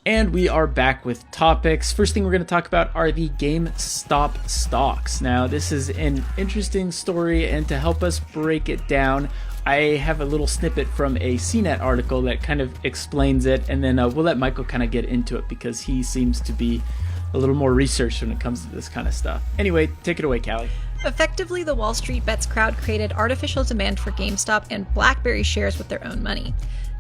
And we are back with topics. First thing we're going to talk about are the GameStop stocks. Now, this is an interesting story, and to help us break it down, I have a little snippet from a CNET article that kind of explains it, and then we'll let Michael kind of get into it because he seems to be a little more researched when it comes to this kind of stuff. Anyway, take it away, Callie. Effectively, the Wall Street Bets crowd created artificial demand for GameStop and BlackBerry shares with their own money.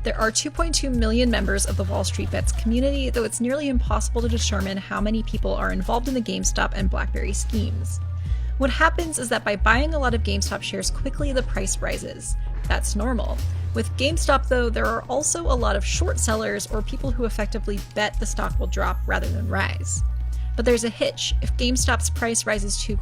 There are 2.2 million members of the Wall Street Bets community, though it's nearly impossible to determine how many people are involved in the GameStop and BlackBerry schemes. What happens is that by buying a lot of GameStop shares quickly, the price rises. That's normal. With GameStop, though, there are also a lot of short sellers or people who effectively bet the stock will drop rather than rise. But there's a hitch. If GameStop's price rises too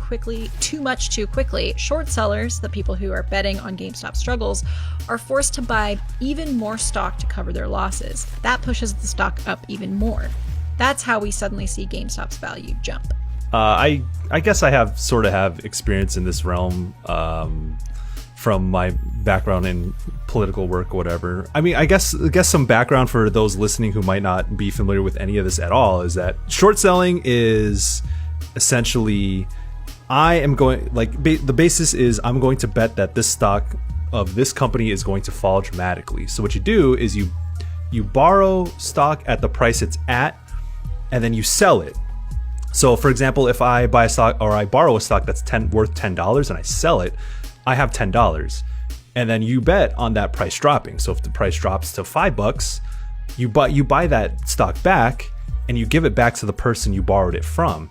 much too quickly, short sellers, the people who are betting on GameStop struggles, are forced to buy even more stock to cover their losses. That pushes the stock up even more. That's how we suddenly see GameStop's value jump. I guess I have experience in this realm from my background in political work or whatever. I mean, I guess some background for those listening who might not be familiar with any of this at all is that short selling is essentially the basis is I'm going to bet that this stock of this company is going to fall dramatically. So what you do is you borrow stock at the price it's at, and then you sell it. So for example, if I buy a stock or I borrow a stock that's worth $10 and I sell it, I have $10, and then you bet on that price dropping. So if the price drops to $5, you buy that stock back and you give it back to the person you borrowed it from,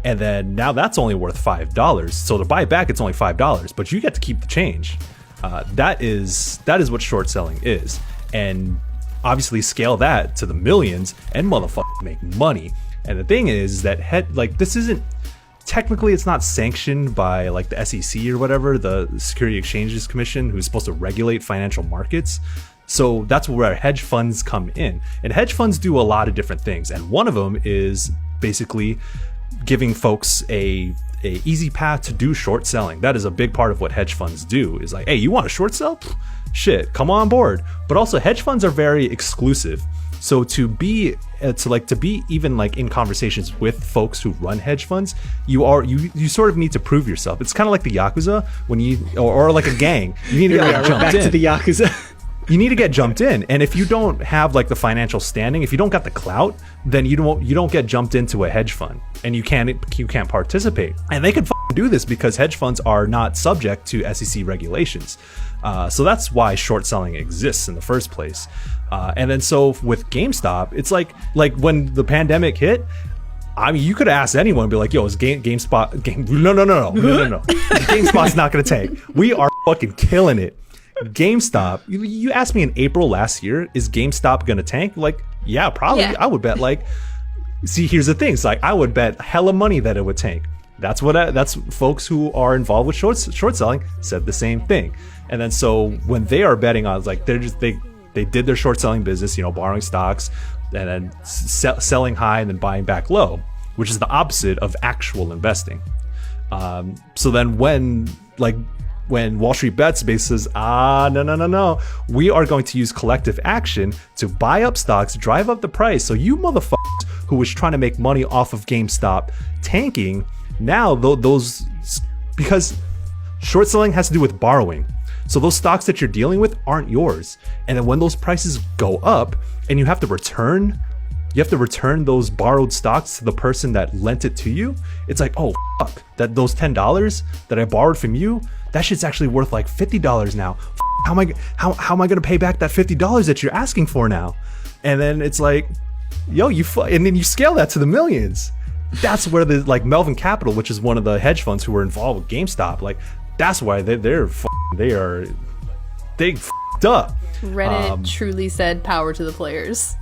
and then now that's only worth $5. So to buy it back, it's only $5, but you get to keep the change. That is what short selling is, and obviously scale that to the millions and motherfuckers make money. And the thing is that this isn't. Technically, it's not sanctioned by like the SEC or whatever, the Security Exchanges Commission, who's supposed to regulate financial markets. So that's where hedge funds come in. And hedge funds do a lot of different things. And one of them is basically giving folks a easy path to do short selling. That is a big part of what hedge funds do, is like, hey, you want to short sell? Shit, come on board. But also hedge funds are very exclusive. So to be even like in conversations with folks who run hedge funds, you sort of need to prove yourself. It's kind of like the Yakuza or like a gang. You need to get jumped back in. To the Yakuza. You need to get jumped in, and if you don't have like the financial standing, if you don't got the clout, then you don't get jumped into a hedge fund, and you can't participate. And they could do this because hedge funds are not subject to SEC regulations. So that's why short selling exists in the first place. And then so with GameStop, it's like when the pandemic hit, I mean, you could ask anyone, be like, yo, is GameSpot no. GameSpot's not going to tank. We are fucking killing it. GameStop, you asked me in April last year, is GameStop going to tank? Like, yeah, probably. Yeah. I would bet see, here's the thing. It's like, I would bet hella money that it would tank. That's folks who are involved with short selling said the same thing. And then so when they are betting on, like, they did their short selling business, borrowing stocks and then selling high and then buying back low, which is the opposite of actual investing. So then when Wall Street Bets basically says, no, we are going to use collective action to buy up stocks, drive up the price. So you motherfuckers who was trying to make money off of GameStop tanking, now those, because short selling has to do with borrowing. So those stocks that you're dealing with aren't yours. And then when those prices go up and you have to return those borrowed stocks to the person that lent it to you, it's like, oh, fuck, that those $10 that I borrowed from you, that shit's actually worth like $50 now. How am I going to pay back that $50 that you're asking for now? And then it's like, yo, and then you scale that to the millions. That's where the Melvin Capital, which is one of the hedge funds who were involved with GameStop, that's why they fucked up. Reddit truly said power to the players.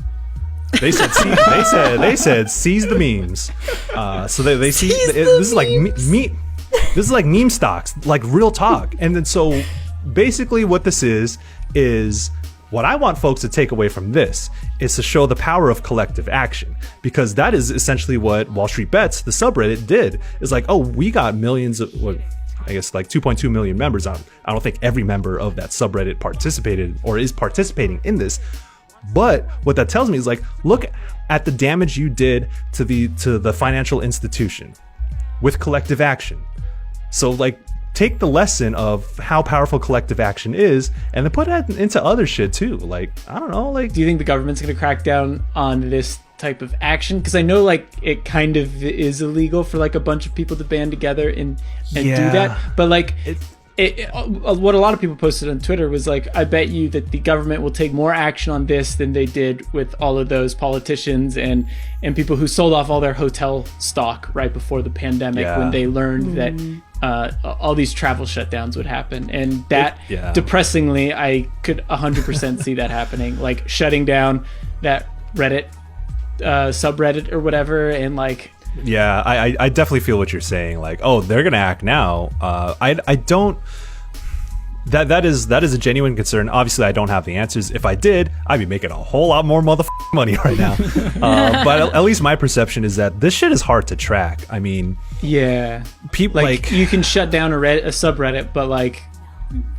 They said seize the memes. So they see this is like this is like meme stocks, like real talk. And then so basically what this is what I want folks to take away from this is to show the power of collective action, because that is essentially what Wall Street Bets, the subreddit, did. Is like, oh, we got millions of, I guess like 2.2 million members. I don't think every member of that subreddit participated or is participating in this, But what that tells me is like, look at the damage you did to the financial institution with collective action. So like, take the lesson of how powerful collective action is and then put that into other shit too. Like, I don't know, like, do you think the government's going to crack down on this type of action? Because I know like it kind of is illegal for like a bunch of people to band together and do that, but like what a lot of people posted on Twitter was like, I bet you that the government will take more action on this than they did with all of those politicians and people who sold off all their hotel stock right before the pandemic when they learned that all these travel shutdowns would happen. And that depressingly, I could 100% see that happening, like shutting down that Reddit subreddit or whatever. And like, yeah, I definitely feel what you're saying. Like, oh, they're gonna act now. I don't. That is a genuine concern. Obviously, I don't have the answers. If I did, I'd be making a whole lot more motherfucking money right now. But at least my perception is that this shit is hard to track. I mean, yeah, people like you can shut down a subreddit, but like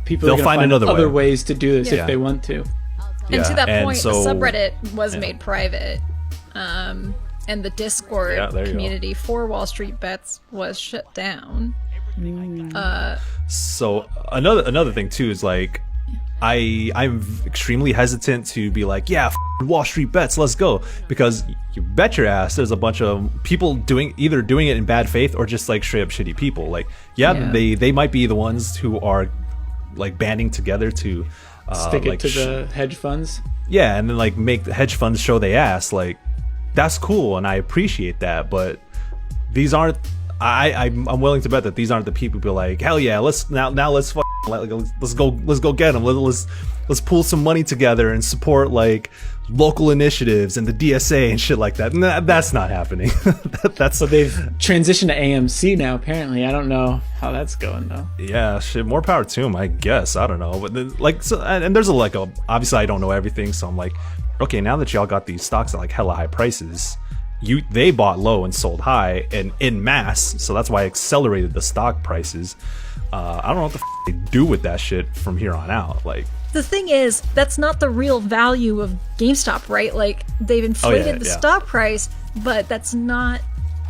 people they'll are find another other way. ways to do this if they want to. And to that point, the subreddit was made private. And the Discord community for Wall Street Bets was shut down. So another thing too is like, I'm extremely hesitant to be like, Wall Street Bets, let's go, because you bet your ass there's a bunch of people either doing it in bad faith or just like straight up shitty people. Like, they might be the ones who are like banding together to stick it to the hedge funds. Yeah, and then like make the hedge funds show they ass. Like, that's cool and I appreciate that, but these aren't. I'm willing to bet that these aren't the people who be like, hell yeah, let's go get them. Let's pool some money together and support like local initiatives and the DSA and shit like that. Nah, that's not happening. So they've transitioned to AMC now. Apparently, I don't know how that's going though. Yeah, shit. More power to them, I guess. I don't know, but then, like, so, and there's obviously I don't know everything, so I'm like, okay, now that y'all got these stocks at like hella high prices, they bought low and sold high and in mass, so that's why I accelerated the stock prices. I don't know what the they do with that shit from here on out. Like, the thing is, that's not the real value of GameStop, right? Like, they've inflated the stock price, but that's not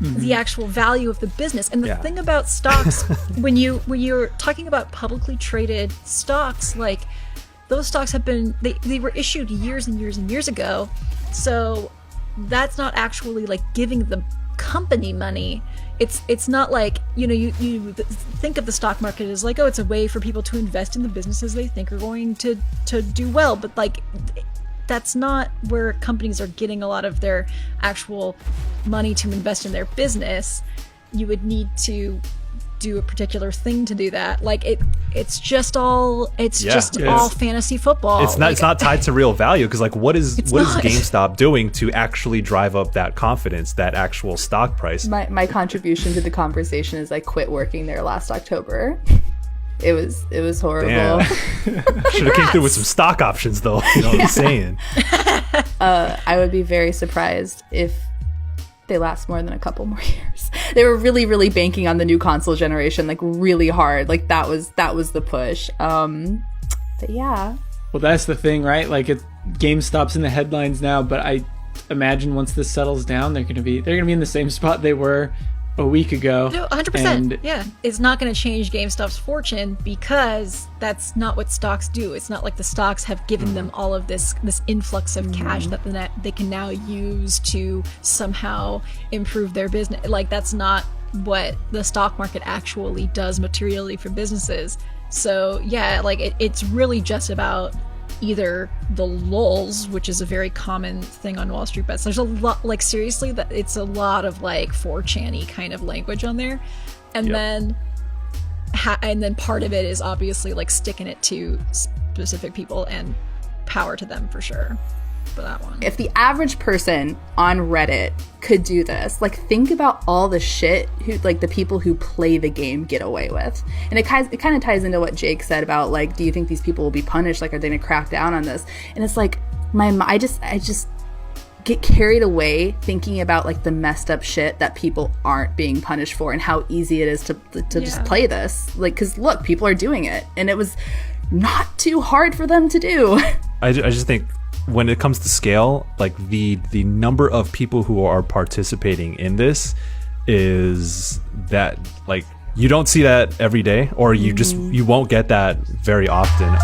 the actual value of the business. And the thing about stocks, when you're talking about publicly traded stocks, like, those stocks have been, they were issued years and years and years ago. So that's not actually like giving the company money. It's not like, you think of the stock market as like, oh, it's a way for people to invest in the businesses they think are going to do well. But like, that's not where companies are getting a lot of their actual money to invest in their business. You would need to do a particular thing to do that. Like, it's just all fantasy football. It's not tied to real value, because like, what is GameStop doing to actually drive up that confidence, that actual stock price? My contribution to the conversation is I quit working there last October. It was horrible. Should have came through with some stock options though. You know what I'm saying? I would be very surprised if they last more than a couple more years. They were really, really banking on the new console generation, like really hard. Like that was the push. But yeah. Well, that's the thing, right? Like, GameStop's in the headlines now, but I imagine once this settles down, they're gonna be in the same spot they were a week ago. No, 100%. Yeah, it's not going to change GameStop's fortune, because that's not what stocks do. It's not like the stocks have given them all of this influx of cash that they can now use to somehow improve their business. Like, that's not what the stock market actually does materially for businesses. So yeah, like it's really just about either the lulz, which is a very common thing on Wall Street Bets. There's a lot, like, seriously, that it's a lot of like 4chan-y kind of language on there, and then part of it is obviously like sticking it to specific people, and power to them for sure for that one. If the average person on Reddit could do this, like, think about all the shit who, like, the people who play the game get away with. And it kind of ties into what Jake said about, like, do you think these people will be punished? Like, are they gonna crack down on this? And it's like, I just get carried away thinking about like the messed up shit that people aren't being punished for, and how easy it is to just play this. Like, because look, people are doing it, and it was not too hard for them to do. I just think when it comes to scale, like the number of people who are participating in this is that, like, you don't see that every day, or you won't get that very often.